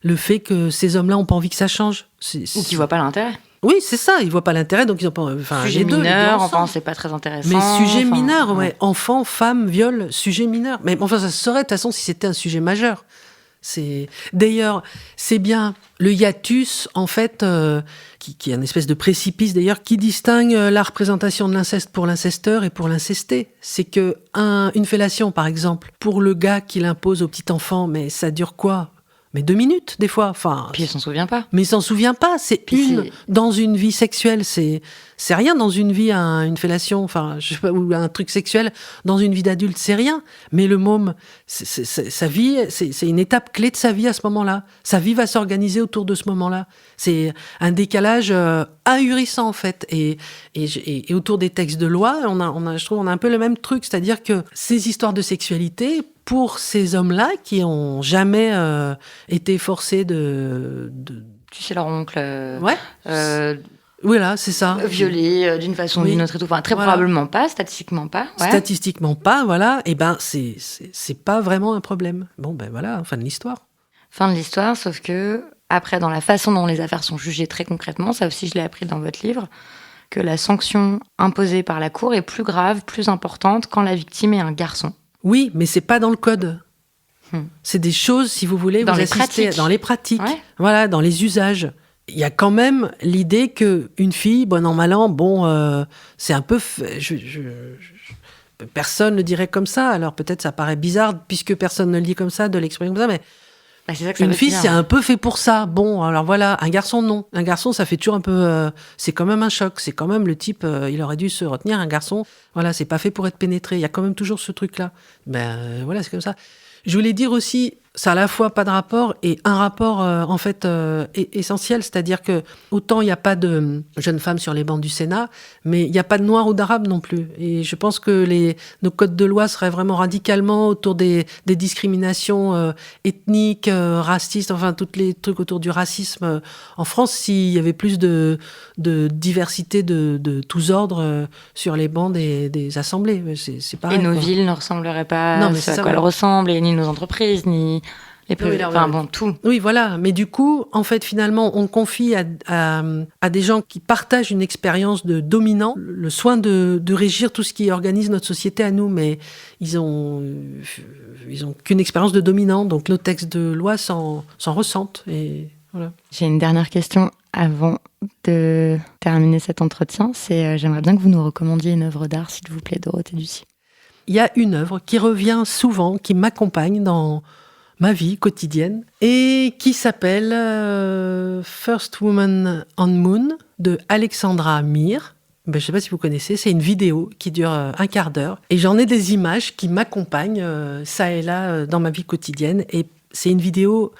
le fait que ces hommes-là n'ont pas envie que ça change. Ou qu'ils voient pas l'intérêt. Oui, c'est ça, ils voient pas l'intérêt, donc ils ont pas... Enfin, sujet mineur, enfin, c'est pas très intéressant. Mais sujet enfin, mineur, ouais. Enfants, femmes, viol, sujet mineur. Mais enfin, ça se saurait, de toute façon, si c'était un sujet majeur. D'ailleurs, c'est bien le hiatus, en fait, qui est une espèce de précipice, d'ailleurs, qui distingue la représentation de l'inceste pour l'incesteur et pour l'incesté. C'est que une fellation, par exemple, pour le gars qui l'impose au petit enfant, mais ça dure quoi ? Mais 2 minutes, des fois. Enfin, puis il s'en souvient pas. Mais il s'en souvient pas. Dans une vie sexuelle, c'est rien. Dans une vie, une fellation, enfin, je sais pas, ou un truc sexuel, dans une vie d'adulte, c'est rien. Mais le môme, sa vie, c'est une étape clé de sa vie à ce moment-là. Sa vie va s'organiser autour de ce moment-là. C'est un décalage ahurissant, en fait. Et autour des textes de loi, je trouve, on a un peu le même truc. C'est-à-dire que ces histoires de sexualité, pour ces hommes-là qui ont jamais été forcés de... Tu sais, leur oncle... ouais. Voilà, c'est ça. Violé d'une façon ou d'une autre et tout. Enfin, très probablement pas, statistiquement pas. Ouais. Statistiquement pas, voilà. Et ben, c'est pas vraiment un problème. Bon, ben voilà, fin de l'histoire. Fin de l'histoire, sauf que, après, dans la façon dont les affaires sont jugées très concrètement, ça aussi je l'ai appris dans votre livre, que la sanction imposée par la Cour est plus grave, plus importante quand la victime est un garçon. Oui, mais c'est pas dans le code. C'est des choses, si vous voulez, dans vous les assistez pratiques. Dans les pratiques. Ouais. Voilà, dans les usages. Il y a quand même l'idée qu'une fille, bon an, mal an, c'est un peu... personne ne le dirait comme ça. Alors peut-être ça paraît bizarre, puisque personne ne le dit comme ça, de l'exprimer comme ça, mais... Bah, c'est ça que ça une veut fille, dire. c'est un peu fait pour ça. Bon, alors voilà, un garçon, non. Un garçon, ça fait toujours un peu... c'est quand même un choc. C'est quand même le type, il aurait dû se retenir. Un garçon, voilà, c'est pas fait pour être pénétré. Il y a quand même toujours ce truc-là. Voilà, c'est comme ça. Je voulais dire aussi, ça a à la fois pas de rapport et un rapport en fait essentiel, c'est-à-dire que autant il n'y a pas de jeunes femmes sur les bancs du Sénat, mais il n'y a pas de noirs ou d'arabes non plus. Et je pense que nos codes de loi seraient vraiment radicalement autour des discriminations ethniques, racistes, enfin tous les trucs autour du racisme en France, s'il y avait plus de diversité de tous ordres sur les bancs des assemblées. C'est pareil, et nos quoi. villes ne ressembleraient pas Non, mais à ça, quoi elles ressemblent, et ni nos entreprises, ni les tout. Oui, voilà. Mais du coup, en fait, finalement, on confie à des gens qui partagent une expérience de dominant le soin de régir tout ce qui organise notre société à nous, mais ils ont qu'une expérience de dominant. Donc, nos textes de loi s'en ressentent. Et voilà. J'ai une dernière question avant de terminer cet entretien. C'est j'aimerais bien que vous nous recommandiez une œuvre d'art, s'il vous plaît, Dorothée Ducy. Il y a une œuvre qui revient souvent, qui m'accompagne dans ma vie quotidienne, et qui s'appelle First Woman on Moon de Alexandra Mir. Je ne sais pas si vous connaissez, c'est une vidéo qui dure un quart d'heure, et j'en ai des images qui m'accompagnent ça et là dans ma vie quotidienne, et c'est une vidéo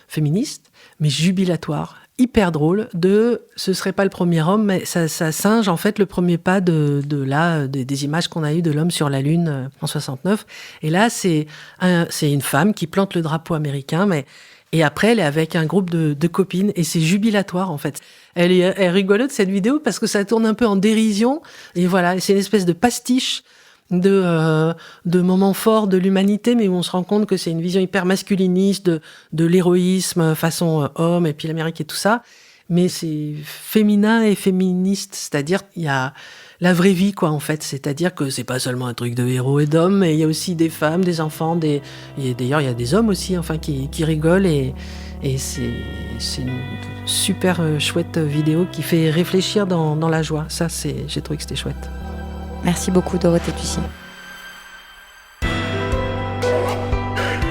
féministe, mais jubilatoire, hyper drôle, ce serait pas le premier homme, mais ça singe en fait le premier pas des images qu'on a eues de l'homme sur la Lune en 69. Et là, c'est une femme qui plante le drapeau américain, et après, elle est avec un groupe de copines, et c'est jubilatoire en fait. Elle est rigolote cette vidéo parce que ça tourne un peu en dérision, et voilà, c'est une espèce de pastiche de moments forts de l'humanité, mais où on se rend compte que c'est une vision hyper masculiniste de l'héroïsme façon homme, et puis l'Amérique et tout ça. Mais c'est féminin et féministe, c'est-à-dire il y a la vraie vie, quoi, en fait. C'est-à-dire que c'est pas seulement un truc de héros et d'hommes, mais il y a aussi des femmes, des enfants, et d'ailleurs il y a des hommes aussi, enfin, qui rigolent, et c'est une super chouette vidéo qui fait réfléchir dans la joie. Ça, j'ai trouvé que c'était chouette. Merci beaucoup, Dorothée Ducy.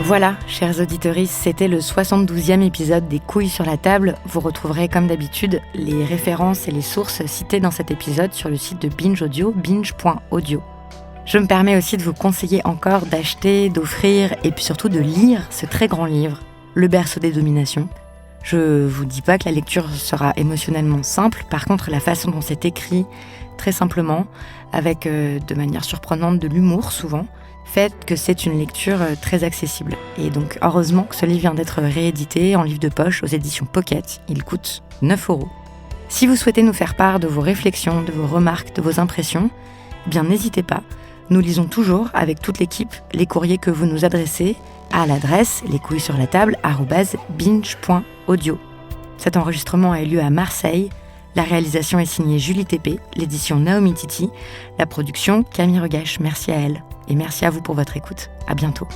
Voilà, chers auditeurs, c'était le 72e épisode des Couilles sur la table. Vous retrouverez, comme d'habitude, les références et les sources citées dans cet épisode sur le site de Binge Audio, binge.audio. Je me permets aussi de vous conseiller encore d'acheter, d'offrir et puis surtout de lire ce très grand livre, Le berceau des dominations, Je vous dis pas que la lecture sera émotionnellement simple, par contre la façon dont c'est écrit, très simplement, avec de manière surprenante de l'humour souvent, fait que c'est une lecture très accessible. Et donc heureusement que ce livre vient d'être réédité en livre de poche aux éditions Pocket. Il coûte 9 €. Si vous souhaitez nous faire part de vos réflexions, de vos remarques, de vos impressions, eh bien n'hésitez pas. Nous lisons toujours avec toute l'équipe les courriers que vous nous adressez à l'adresse lescouilles-sur-la-table@binge.audio. Cet enregistrement a eu lieu à Marseille. La réalisation est signée Julie Tépé, l'édition Naomi Titi, la production Camille Regache. Merci à elle et merci à vous pour votre écoute. À bientôt.